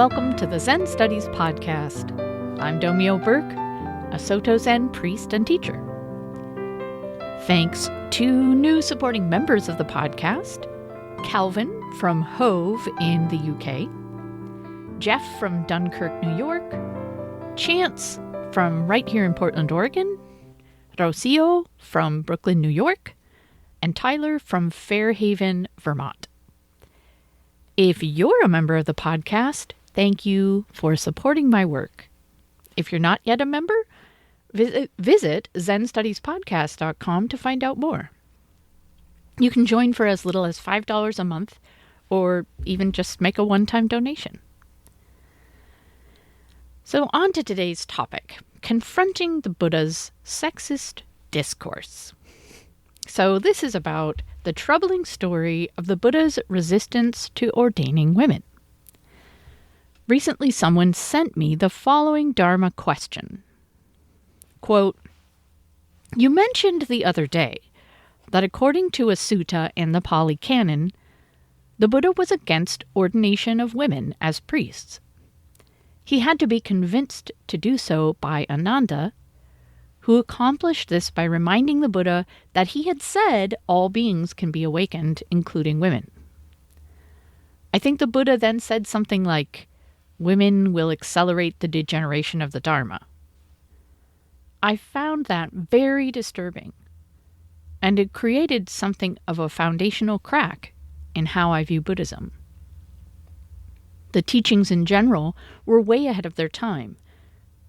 welcome to the Zen Studies Podcast. I'm Domyo Burke, a Soto Zen priest and teacher. Thanks to new supporting members of the podcast, Calvin from Hove in the UK, Jeff from Dunkirk, New York, Chance from right here in Portland, Oregon, Rocio from Brooklyn, New York, and Tyler from Fairhaven, Vermont. If you're a member of the podcast, thank you for supporting my work. If you're not yet a member, visit zenstudiespodcast.com to find out more. You can join for as little as $5 a month, or even just make a one-time donation. So on to today's topic, confronting the Buddha's sexist discourse. So this is about the troubling story of the Buddha's resistance to ordaining women. Recently, someone sent me the following Dharma question. Quote, "You mentioned the other day that according to a sutta in the Pali canon, the Buddha was against ordination of women as priests. He had to be convinced to do so by Ananda, who accomplished this by reminding the Buddha that he had said all beings can be awakened, including women. I think the Buddha then said something like, 'Women will accelerate the degeneration of the Dharma.' I found that very disturbing, and it created something of a foundational crack in how I view Buddhism. The teachings in general were way ahead of their time,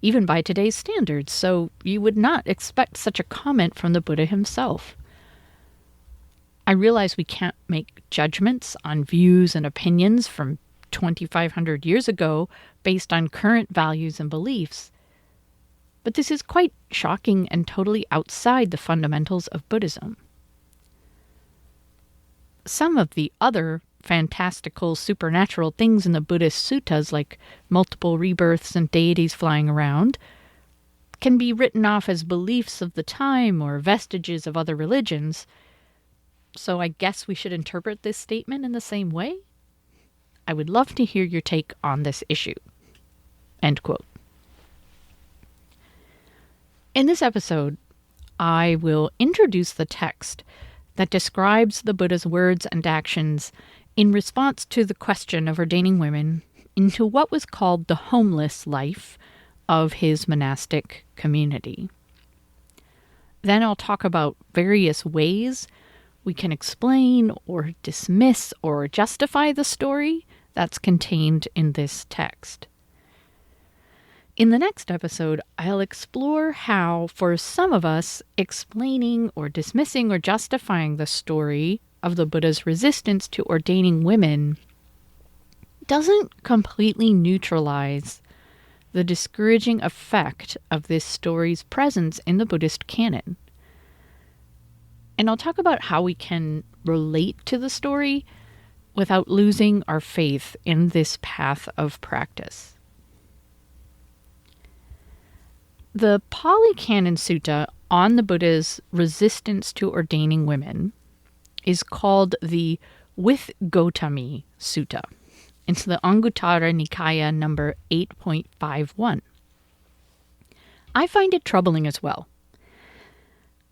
even by today's standards, so you would not expect such a comment from the Buddha himself. I realize we can't make judgments on views and opinions from 2,500 years ago based on current values and beliefs, but this is quite shocking and totally outside the fundamentals of Buddhism. Some of the other fantastical supernatural things in the Buddhist suttas, like multiple rebirths and deities flying around, can be written off as beliefs of the time or vestiges of other religions. So I guess we should interpret this statement in the same way? I would love to hear your take on this issue." End quote. In this episode, I will introduce the text that describes the Buddha's words and actions in response to the question of ordaining women into what was called the homeless life of his monastic community. Then I'll talk about various ways we can explain or dismiss or justify the story that's contained in this text. In the next episode, I'll explore how, for some of us, explaining or dismissing or justifying the story of the Buddha's resistance to ordaining women doesn't completely neutralize the discouraging effect of this story's presence in the Buddhist canon. And I'll talk about how we can relate to the story without losing our faith in this path of practice. The Pali Canon Sutta on the Buddha's resistance to ordaining women is called the With Gotami Sutta. It's the Anguttara Nikaya number 8.51. I find it troubling as well.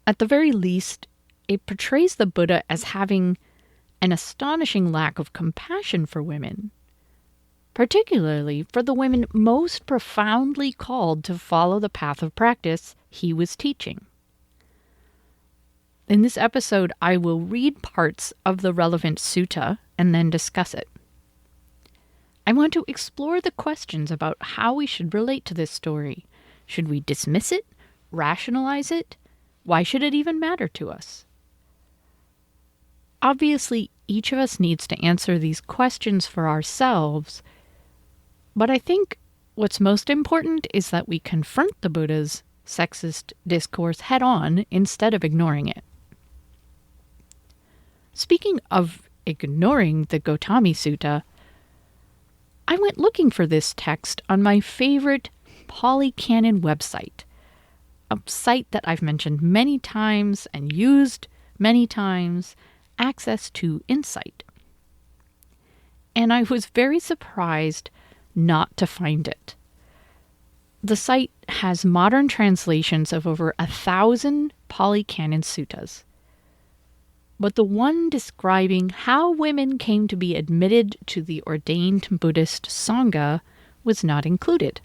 At the very least, it portrays the Buddha as having an astonishing lack of compassion for women, particularly for the women most profoundly called to follow the path of practice he was teaching. In this episode, I will read parts of the relevant sutta and then discuss it. I want to explore the questions about how we should relate to this story. Should we dismiss it? Rationalize it? Why should it even matter to us? Obviously, each of us needs to answer these questions for ourselves, but I think what's most important is that we confront the Buddha's sexist discourse head-on instead of ignoring it. Speaking of ignoring the Gotami Sutta, I went looking for this text on my favorite Pali Canon website, a site that I've mentioned many times and used many times, Access to Insight. And I was very surprised not to find it. The site has modern translations of over 1,000 Pali Canon suttas, but the one describing how women came to be admitted to the ordained Buddhist Sangha was not included.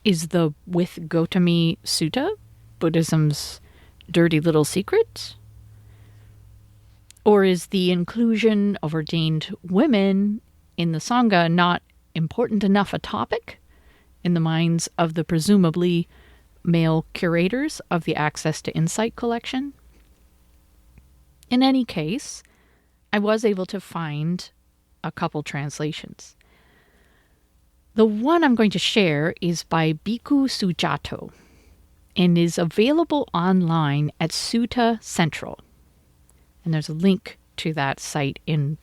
Is the With Gotami Sutta Buddhism's dirty little secret? Or is the inclusion of ordained women in the Sangha not important enough a topic in the minds of the presumably male curators of the Access to Insight collection? In any case, I was able to find a couple translations. The one I'm going to share is by Bhikkhu Sujato and is available online at Sutta Central. And there's a link to that site in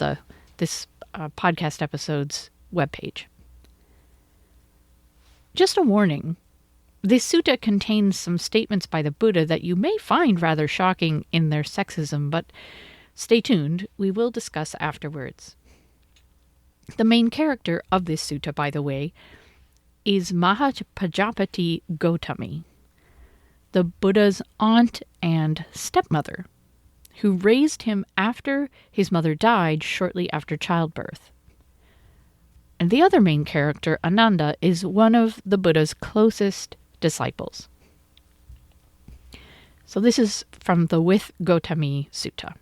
this podcast episode's webpage. Just a warning, this sutta contains some statements by the Buddha that you may find rather shocking in their sexism, but stay tuned, we will discuss afterwards. The main character of this sutta, by the way, is Mahapajapati Gotami, the Buddha's aunt and stepmother, who raised him after his mother died shortly after childbirth. And the other main character, Ananda, is one of the Buddha's closest disciples. So this is from the With Gotami Sutta.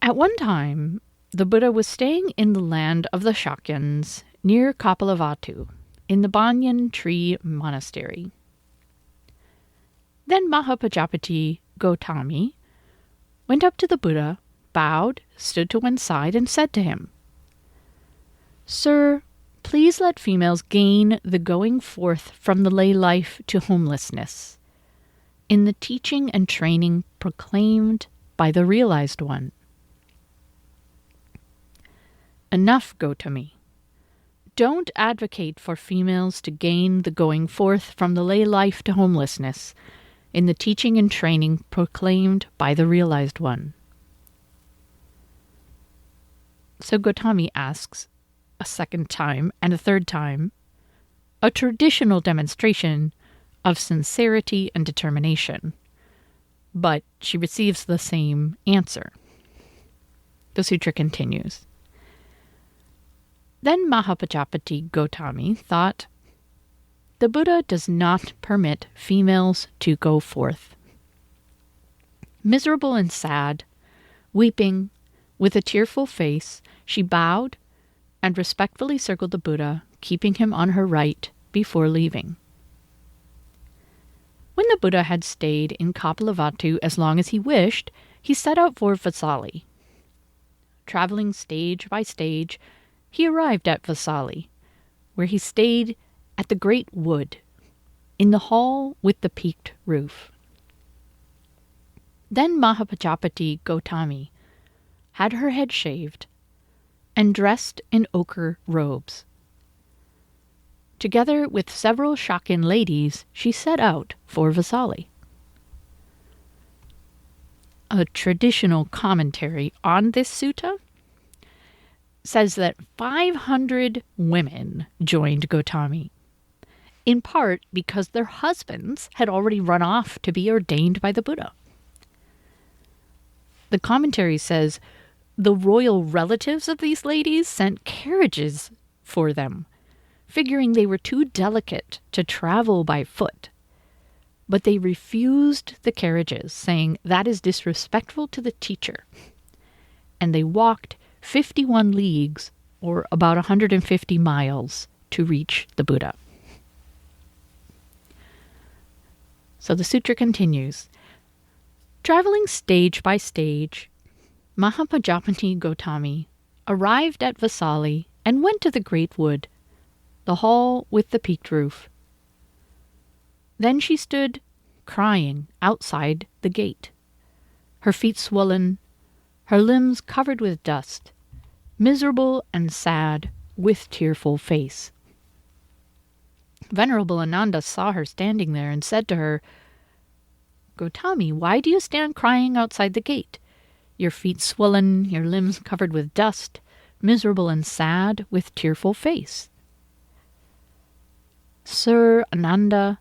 At one time, the Buddha was staying in the land of the Shakyans near Kapilavatthu in the banyan tree monastery. Then Mahapajapati Gotami went up to the Buddha, bowed, stood to one side, and said to him, "Sir, please let females gain the going forth from the lay life to homelessness in the teaching and training proclaimed by the realized one." Enough, Gotami. Don't advocate for females to gain the going forth from the lay life to homelessness in the teaching and training proclaimed by the realized one. So Gotami asks a second time and a third time, a traditional demonstration of sincerity and determination, but she receives the same answer. The sutra continues. Then Mahapajapati Gotami thought, the Buddha does not permit females to go forth. Miserable and sad, weeping, with a tearful face, she bowed and respectfully circled the Buddha, keeping him on her right before leaving. When the Buddha had stayed in Kapilavatthu as long as he wished, he set out for Vasali. Traveling stage by stage, he arrived at Vasali, where he stayed at the great wood, in the hall with the peaked roof. Then Mahapajapati Gotami had her head shaved and dressed in ochre robes. Together with several Shakyan ladies, she set out for Vasali. A traditional commentary on this sutta says that 500 women joined Gotami, in part because their husbands had already run off to be ordained by the Buddha. The commentary says the royal relatives of these ladies sent carriages for them, figuring they were too delicate to travel by foot. But they refused the carriages, saying that is disrespectful to the teacher. And they walked 51 leagues, or about 150 miles, to reach the Buddha. So the sutra continues. Traveling stage by stage, Mahapajapati Gotami arrived at Vasali and went to the great wood, the hall with the peaked roof. Then she stood crying outside the gate, her feet swollen, her limbs covered with dust, miserable and sad, with tearful face. Venerable Ananda saw her standing there and said to her, Gotami, why do you stand crying outside the gate? Your feet swollen, your limbs covered with dust, miserable and sad, with tearful face. Sir Ananda,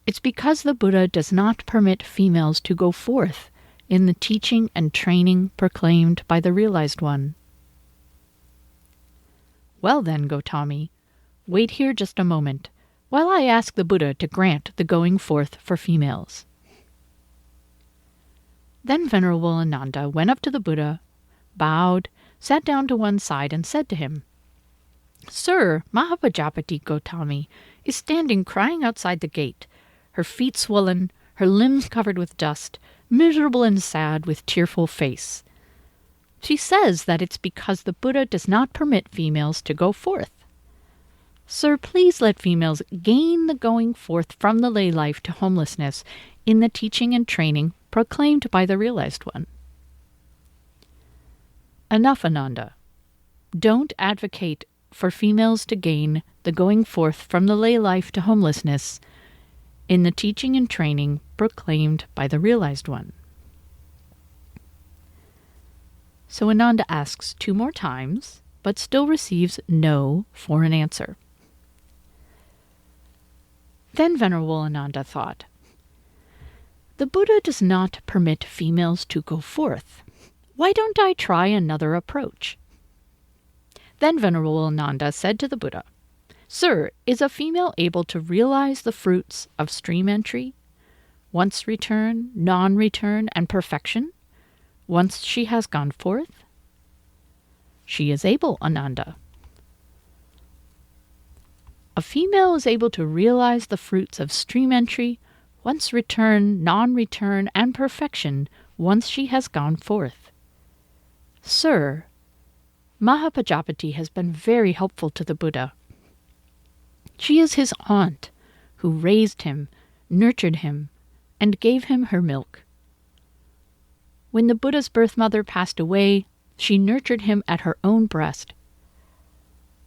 it's because the Buddha does not permit females to go forth in the teaching and training proclaimed by the realized one. Well then, Gautami, wait here just a moment, while I ask the Buddha to grant the going forth for females. Then Venerable Ananda went up to the Buddha, bowed, sat down to one side, and said to him, Sir, Mahapajapati Gautami is standing crying outside the gate, her feet swollen, her limbs covered with dust, miserable and sad, with tearful face. She says that it's because the Buddha does not permit females to go forth. Sir, please let females gain the going forth from the lay life to homelessness in the teaching and training proclaimed by the realized one. Enough, Ananda. Don't advocate for females to gain the going forth from the lay life to homelessness in the teaching and training proclaimed by the realized one. So Ananda asks 2 more times, but still receives no for an answer. Then Venerable Ananda thought, the Buddha does not permit females to go forth. Why don't I try another approach? Then Venerable Ananda said to the Buddha, Sir, is a female able to realize the fruits of stream entry, once return, non-return, and perfection, once she has gone forth? She is able, Ananda. A female is able to realize the fruits of stream entry, once return, non-return, and perfection, once she has gone forth. Sir, Mahapajapati has been very helpful to the Buddha. She is his aunt, who raised him, nurtured him, and gave him her milk. When the Buddha's birth mother passed away, she nurtured him at her own breast.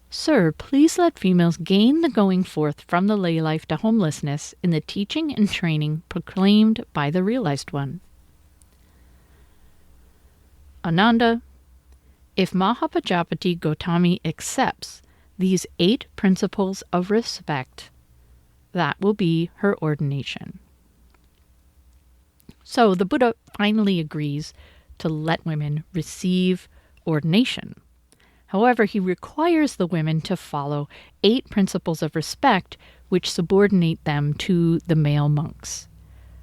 Sir, please let females gain the going forth from the lay life to homelessness in the teaching and training proclaimed by the realized one. Ananda, if Mahapajapati Gautami accepts these 8 principles of respect, that will be her ordination. So the Buddha finally agrees to let women receive ordination. However, he requires the women to follow 8 principles of respect which subordinate them to the male monks.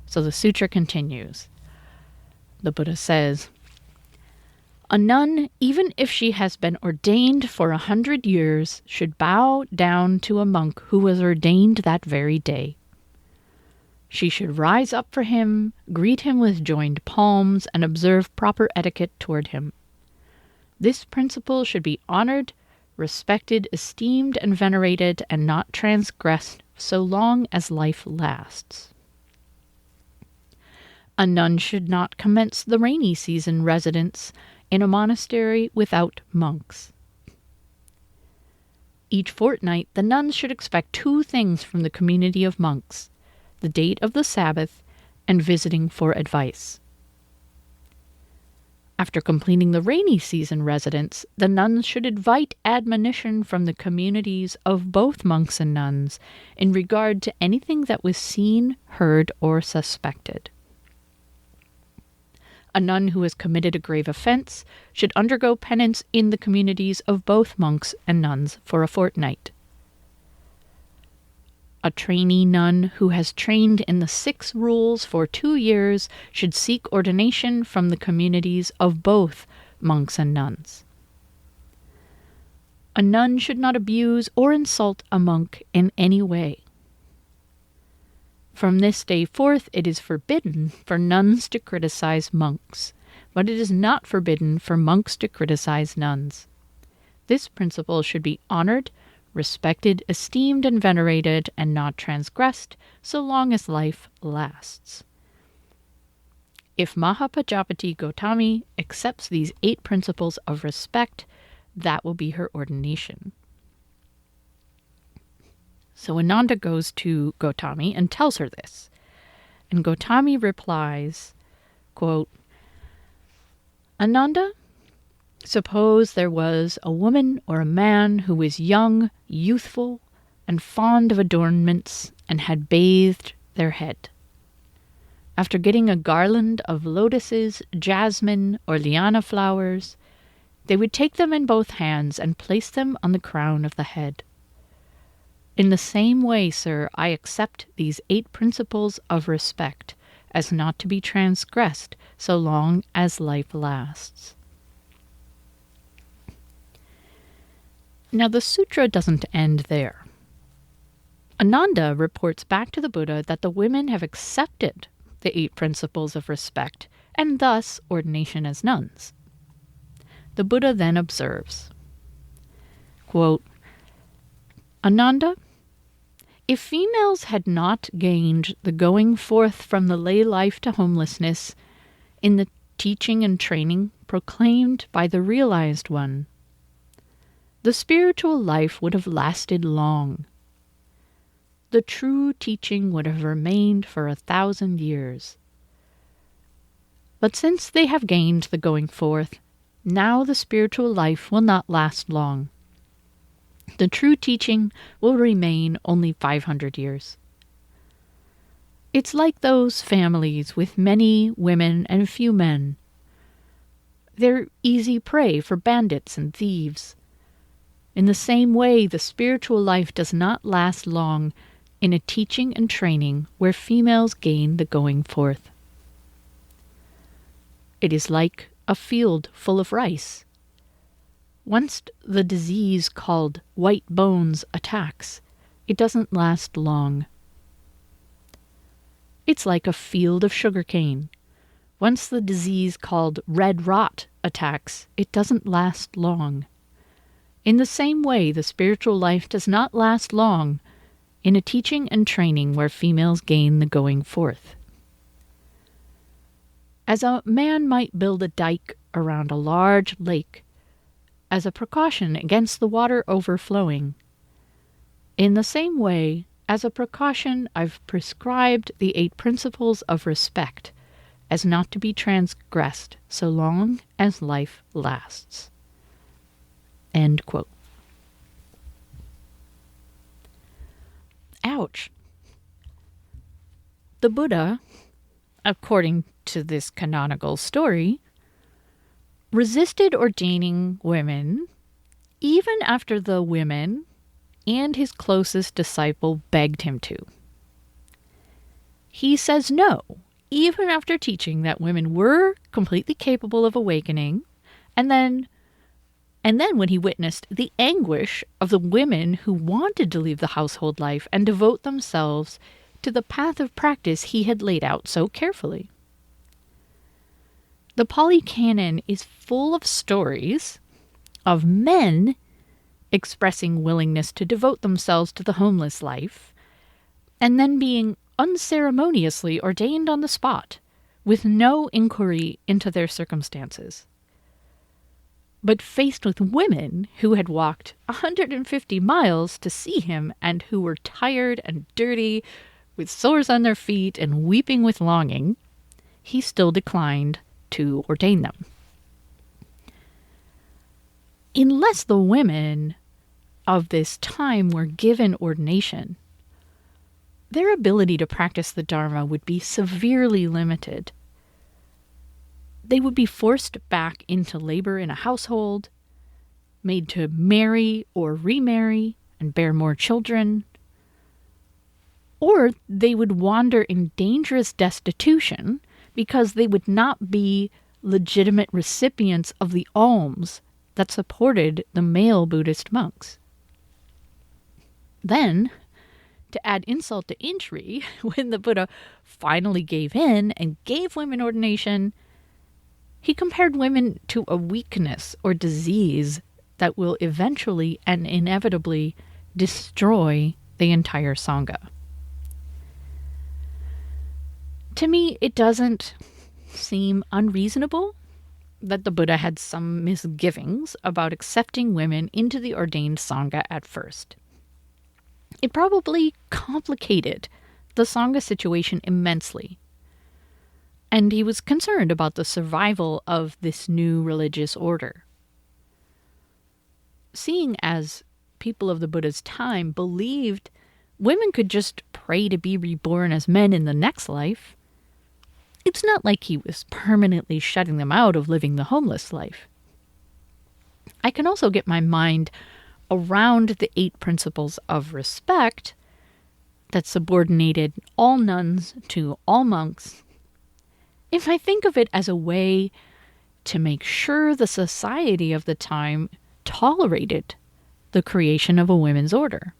So the sutra continues. The Buddha says, a nun, even if she has been ordained for 100 years, should bow down to a monk who was ordained that very day. She should rise up for him, greet him with joined palms, and observe proper etiquette toward him. This principle should be honored, respected, esteemed, and venerated, and not transgressed so long as life lasts. A nun should not commence the rainy season residence in a monastery without monks. Each fortnight, the nuns should expect 2 things from the community of monks: the date of the Sabbath and visiting for advice. After completing the rainy season residence, the nuns should invite admonition from the communities of both monks and nuns in regard to anything that was seen, heard, or suspected. A nun who has committed a grave offense should undergo penance in the communities of both monks and nuns for a fortnight. A trainee nun who has trained in the 6 rules for 2 years should seek ordination from the communities of both monks and nuns. A nun should not abuse or insult a monk in any way. From this day forth, it is forbidden for nuns to criticize monks, but it is not forbidden for monks to criticize nuns. This principle should be honored, respected, esteemed, and venerated, and not transgressed so long as life lasts. If Mahapajapati Gautami accepts these 8 principles of respect, that will be her ordination. So Ananda goes to Gautami and tells her this. And Gautami replies, quote, Ananda, Suppose there was a woman or a man who was young, youthful, and fond of adornments, and had bathed their head. After getting a garland of lotuses, jasmine, or liana flowers, they would take them in both hands and place them on the crown of the head. In the same way, sir, I accept these 8 principles of respect as not to be transgressed so long as life lasts. Now, the sutra doesn't end there. Ananda reports back to the Buddha that the women have accepted the 8 principles of respect, and thus ordination as nuns. The Buddha then observes, quote, Ananda, if females had not gained the going forth from the lay life to homelessness in the teaching and training proclaimed by the realized one, the spiritual life would have lasted long. The true teaching would have remained for 1,000 years. But since they have gained the going forth, now the spiritual life will not last long. The true teaching will remain only 500 years. It's like those families with many women and few men. They're easy prey for bandits and thieves. In the same way, the spiritual life does not last long in a teaching and training where females gain the going forth. It is like a field full of rice. Once the disease called white bones attacks, it doesn't last long. It's like a field of sugarcane. Once the disease called red rot attacks, it doesn't last long. In the same way, the spiritual life does not last long in a teaching and training where females gain the going forth. As a man might build a dike around a large lake as a precaution against the water overflowing, in the same way, as a precaution, I've prescribed the 8 principles of respect as not to be transgressed so long as life lasts. End quote. Ouch. The Buddha, according to this canonical story, resisted ordaining women even after the women and his closest disciple begged him to. He says no, even after teaching that women were completely capable of awakening, and then when he witnessed the anguish of the women who wanted to leave the household life and devote themselves to the path of practice he had laid out so carefully. The Pali Canon is full of stories of men expressing willingness to devote themselves to the homeless life and then being unceremoniously ordained on the spot with no inquiry into their circumstances. But faced with women who had walked 150 miles to see him and who were tired and dirty, with sores on their feet and weeping with longing, he still declined to ordain them. Unless the women of this time were given ordination, their ability to practice the Dharma would be severely limited. They would be forced back into labor in a household, made to marry or remarry and bear more children, or they would wander in dangerous destitution because they would not be legitimate recipients of the alms that supported the male Buddhist monks. Then, to add insult to injury, when the Buddha finally gave in and gave women ordination, he compared women to a weakness or disease that will eventually and inevitably destroy the entire Sangha. To me, it doesn't seem unreasonable that the Buddha had some misgivings about accepting women into the ordained Sangha at first. It probably complicated the Sangha situation immensely, and he was concerned about the survival of this new religious order. seeing as people of the Buddha's time believed women could just pray to be reborn as men in the next life, it's not like he was permanently shutting them out of living the homeless life. I can also get my mind around the 8 principles of respect that subordinated all nuns to all monks if I think of it as a way to make sure the society of the time tolerated the creation of a women's order.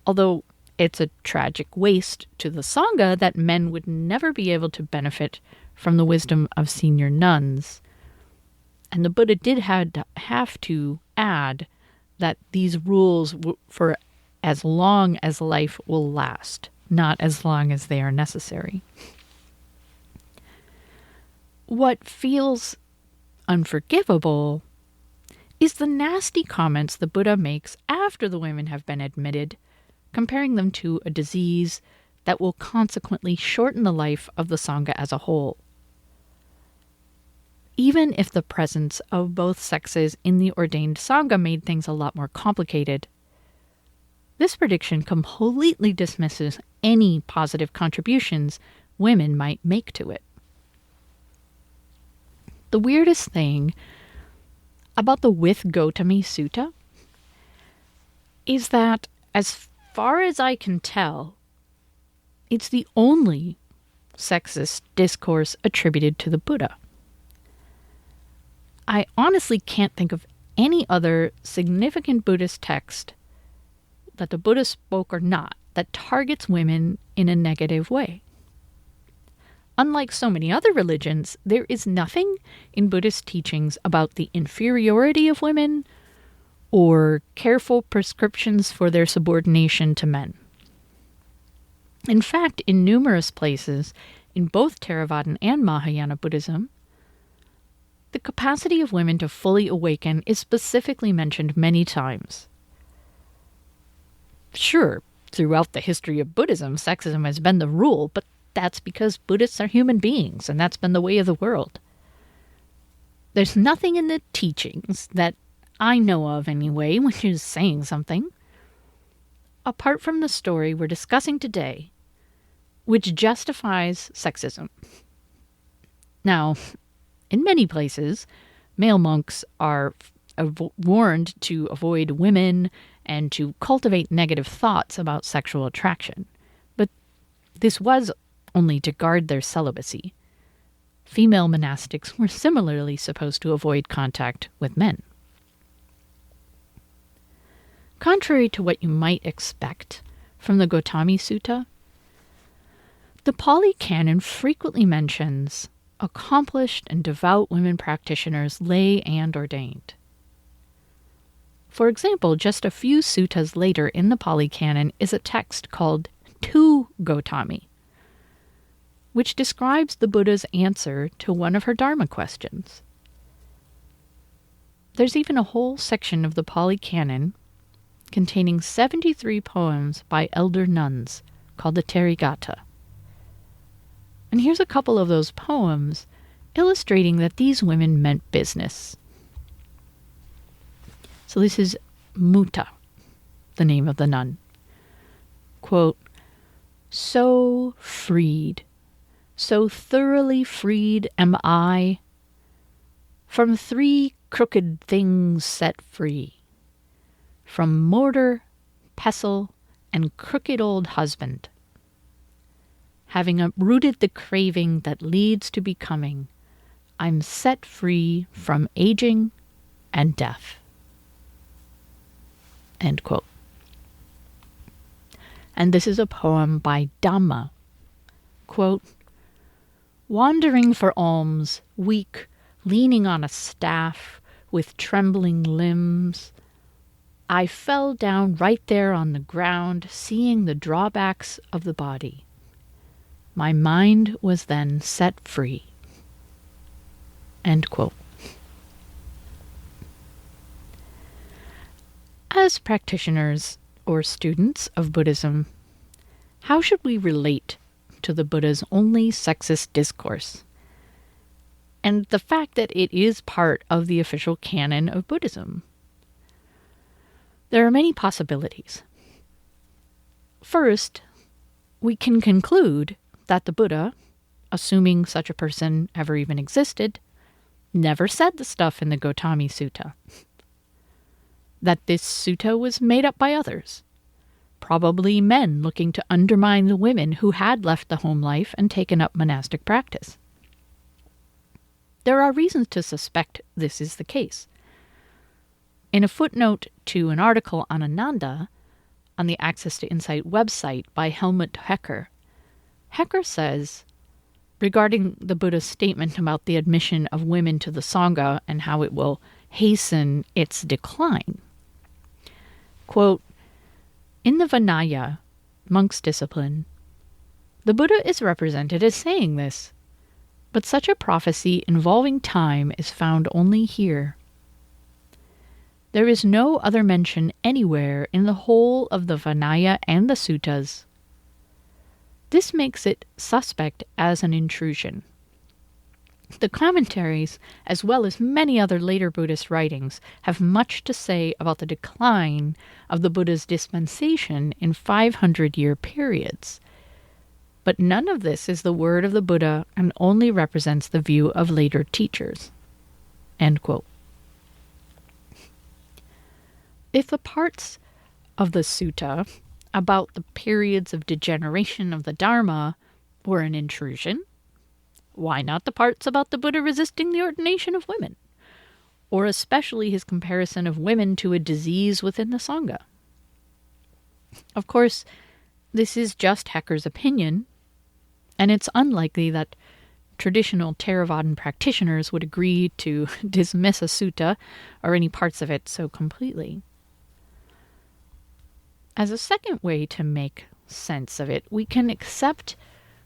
Although it's a tragic waste to the Sangha that men would never be able to benefit from the wisdom of senior nuns. And the Buddha did have to add that these rules for as long as life will last, not as long as they are necessary. What feels unforgivable is the nasty comments the Buddha makes after the women have been admitted, comparing them to a disease that will consequently shorten the life of the Sangha as a whole. Even if the presence of both sexes in the ordained Sangha made things a lot more complicated, this prediction completely dismisses any positive contributions women might make to it. The weirdest thing about the With Gotami Sutta is that, as far as I can tell, it's the only sexist discourse attributed to the Buddha. I honestly can't think of any other significant Buddhist text that the Buddha spoke or not that targets women in a negative way. Unlike so many other religions, there is nothing in Buddhist teachings about the inferiority of women or careful prescriptions for their subordination to men. In fact, in numerous places, in both Theravadan and Mahayana Buddhism, the capacity of women to fully awaken is specifically mentioned many times. Sure, throughout the history of Buddhism, sexism has been the rule, but that's because Buddhists are human beings, and that's been the way of the world. There's nothing in the teachings that I know of anyway, which is saying something, apart from the story we're discussing today, which justifies sexism. Now, in many places, male monks are warned to avoid women and to cultivate negative thoughts about sexual attraction. But this was only to guard their celibacy. Female monastics were similarly supposed to avoid contact with men. Contrary to what you might expect from the Gotami Sutta, the Pali Canon frequently mentions accomplished and devout women practitioners, lay and ordained. For example, just a few suttas later in the Pali Canon is a text called To Gotami, which describes the Buddha's answer to one of her Dharma questions. There's even a whole section of the Pali Canon containing 73 poems by elder nuns called the Therigatha. And here's a couple of those poems illustrating that these women meant business. So this is Mutta, the name of the nun. Quote, "So freed, so thoroughly freed am I, from 3 crooked things set free, from mortar, pestle, and crooked old husband. Having uprooted the craving that leads to becoming, I'm set free from aging and death." End quote. And this is a poem by Dhamma. Quote, "Wandering for alms, weak, leaning on a staff, with trembling limbs, I fell down right there on the ground, seeing the drawbacks of the body. My mind was then set free." End quote. As practitioners or students of Buddhism, how should we relate to the Buddha's only sexist discourse, and the fact that it is part of the official canon of Buddhism? There are many possibilities. First, we can conclude that the Buddha, assuming such a person ever even existed, never said the stuff in the Gautami Sutta. That this sutta was made up by others, probably men looking to undermine the women who had left the home life and taken up monastic practice. There are reasons to suspect this is the case. In a footnote to an article on Ananda on the Access to Insight website by Helmut Hecker, Hecker says, regarding the Buddha's statement about the admission of women to the Sangha and how it will hasten its decline, quote, in the Vinaya, monk's discipline, the Buddha is represented as saying this, but such a prophecy involving time is found only here. There is no other mention anywhere in the whole of the Vinaya and the suttas. This makes it suspect as an intrusion. The commentaries, as well as many other later Buddhist writings, have much to say about the decline of the Buddha's dispensation in 500-year periods. But none of this is the word of the Buddha and only represents the view of later teachers. End quote. If the parts of the sutta about the periods of degeneration of the Dharma were an intrusion, why not the parts about the Buddha resisting the ordination of women, or especially his comparison of women to a disease within the Sangha? Of course, this is just Hecker's opinion, and it's unlikely that traditional Theravadan practitioners would agree to dismiss a sutta or any parts of it so completely. As a second way to make sense of it, we can accept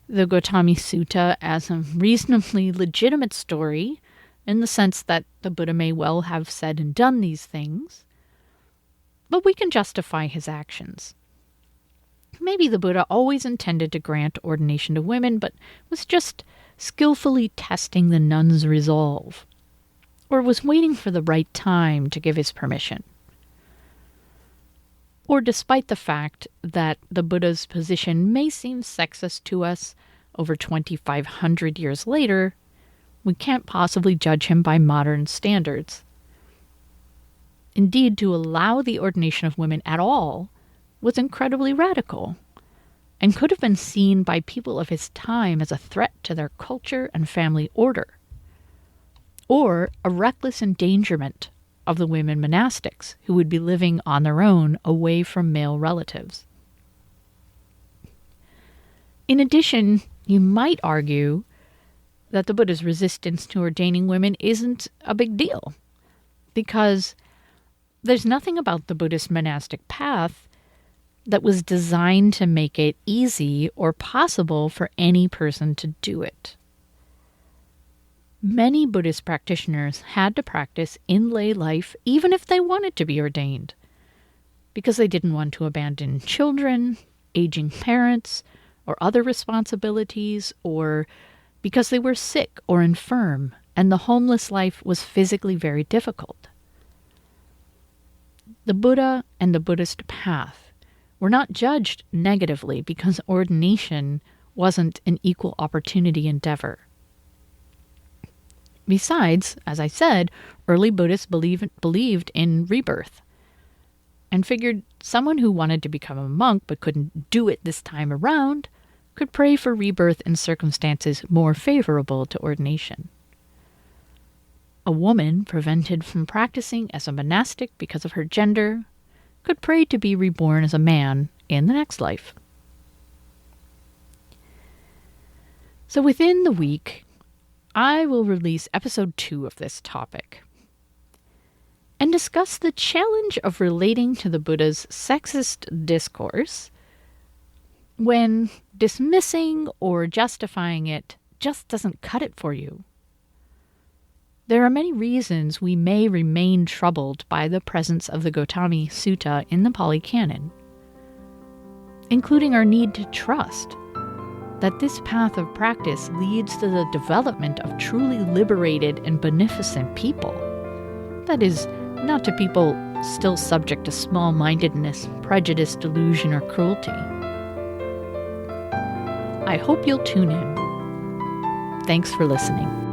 the Gautami Sutta as a reasonably legitimate story in the sense that the Buddha may well have said and done these things, but we can justify his actions. Maybe the Buddha always intended to grant ordination to women, but was just skillfully testing the nun's resolve, or was waiting for the right time to give his permission. Or despite the fact that the Buddha's position may seem sexist to us over 2,500 years later, we can't possibly judge him by modern standards. Indeed, to allow the ordination of women at all was incredibly radical, and could have been seen by people of his time as a threat to their culture and family order, or a reckless endangerment of the women monastics who would be living on their own away from male relatives. In addition, you might argue that the Buddha's resistance to ordaining women isn't a big deal, because there's nothing about the Buddhist monastic path that was designed to make it easy or possible for any person to do it. Many Buddhist practitioners had to practice in lay life even if they wanted to be ordained, because they didn't want to abandon children, aging parents, or other responsibilities, or because they were sick or infirm and the homeless life was physically very difficult. The Buddha and the Buddhist path were not judged negatively because ordination wasn't an equal opportunity endeavor. Besides, as I said, early Buddhists believed in rebirth and figured someone who wanted to become a monk but couldn't do it this time around could pray for rebirth in circumstances more favorable to ordination. A woman prevented from practicing as a monastic because of her gender could pray to be reborn as a man in the next life. So within the week, I will release episode 2 of this topic and discuss the challenge of relating to the Buddha's sexist discourse when dismissing or justifying it just doesn't cut it for you. There are many reasons we may remain troubled by the presence of the Gautami Sutta in the Pali Canon, including our need to trust that this path of practice leads to the development of truly liberated and beneficent people. That is, not to people still subject to small-mindedness, prejudice, delusion, or cruelty. I hope you'll tune in. Thanks for listening.